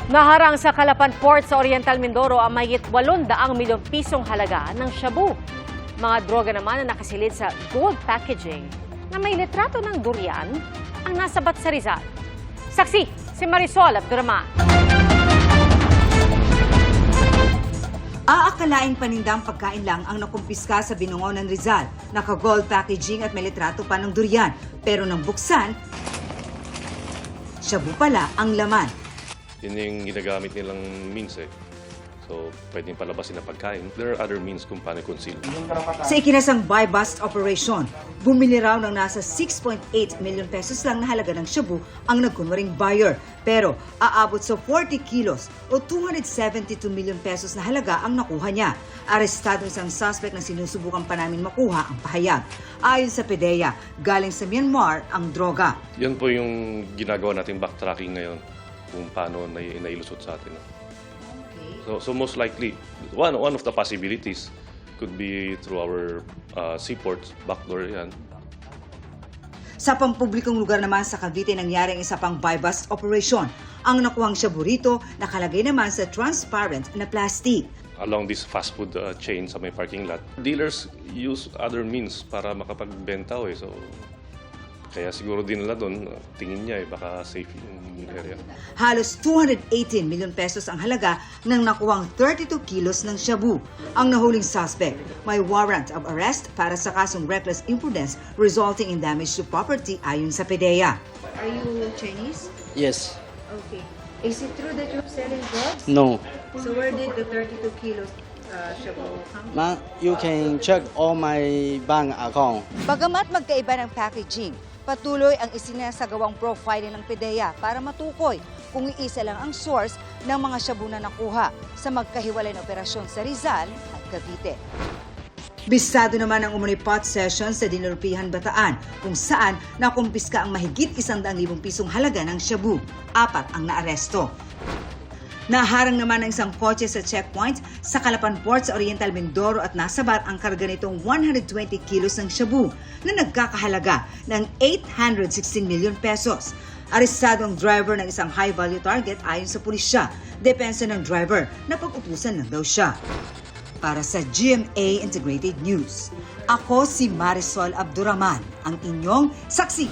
Naharang sa Calapan Port sa Oriental Mindoro ang mahigit 800 milyong pisong halaga ng shabu. Mga droga naman na nakasilid sa gold packaging na may litrato ng durian ang nasabat sa Rizal. Saksi, si Marisol Abduraman. Aakalaing panindang pagkain lang ang nakumpiska sa Binungaw ng Rizal. Naka-gold packaging at may litrato pa ng durian. Pero nang buksan, shabu pala ang laman. Yun yung ginagamit nilang means eh. So, pwedeng palabasin na pagkain. There are other means kung paano conceal. Sa ikinasang buy-bust operation, bumili raw ng nasa 6.8 million pesos lang na halaga ng shabu ang nagkunwaring buyer. Pero aabot sa 40 kilos o 272 million pesos na halaga ang nakuha niya. Arestado isang suspect na sinusubukan pa namin makuha ang pahayag. Ayon sa PDEA, galing sa Myanmar ang droga. Yan po yung ginagawa nating backtracking ngayon kung paano nailusot sa atin. So most likely, one of the possibilities could be through our seaports, backdoor yan. Sa pampublikong lugar naman sa Cavite nangyari ang isa pang buy-bust operation. Ang nakuhang shabu rito nakalagay naman sa transparent na plastic. Along this fast food chain sa may parking lot, dealers use other means para makapagbenta eh. So, kaya siguro din nila doon, tingin niya baka safe yung area. Halos 218 million pesos ang halaga ng nakuhang 32 kilos ng shabu. Ang nahuling suspect may warrant of arrest para sa kasong reckless imprudence resulting in damage to property ayon sa PDEA. Are you Chinese? Yes. Okay. Is it true that you're selling drugs? No. So where did the 32 kilos shabu come from? You can check all my bank account. Bagamat magkaiba ng packaging, patuloy ang isinasagawang profiling ng PDEA para matukoy kung iisa lang ang source ng mga shabu na nakuha sa magkahiwalay na operasyon sa Rizal at Cavite. Bisado naman ang umano'y pot session sa Dinulpihan, Bataan kung saan nakumpiska ang mahigit 100,000 pisong halaga ng shabu. 4 ang naaresto. Naharang naman ang isang kotse sa checkpoint sa Calapan Port sa Oriental Mindoro at nasabat ang karga nitong 120 kilos ng shabu na nagkakahalaga ng 816 million pesos. Arestado ang driver ng isang high-value target ayon sa pulisya. Depensa ng driver na pag-utusan lang daw siya. Para sa GMA Integrated News, ako si Marisol Abduraman, ang inyong saksi.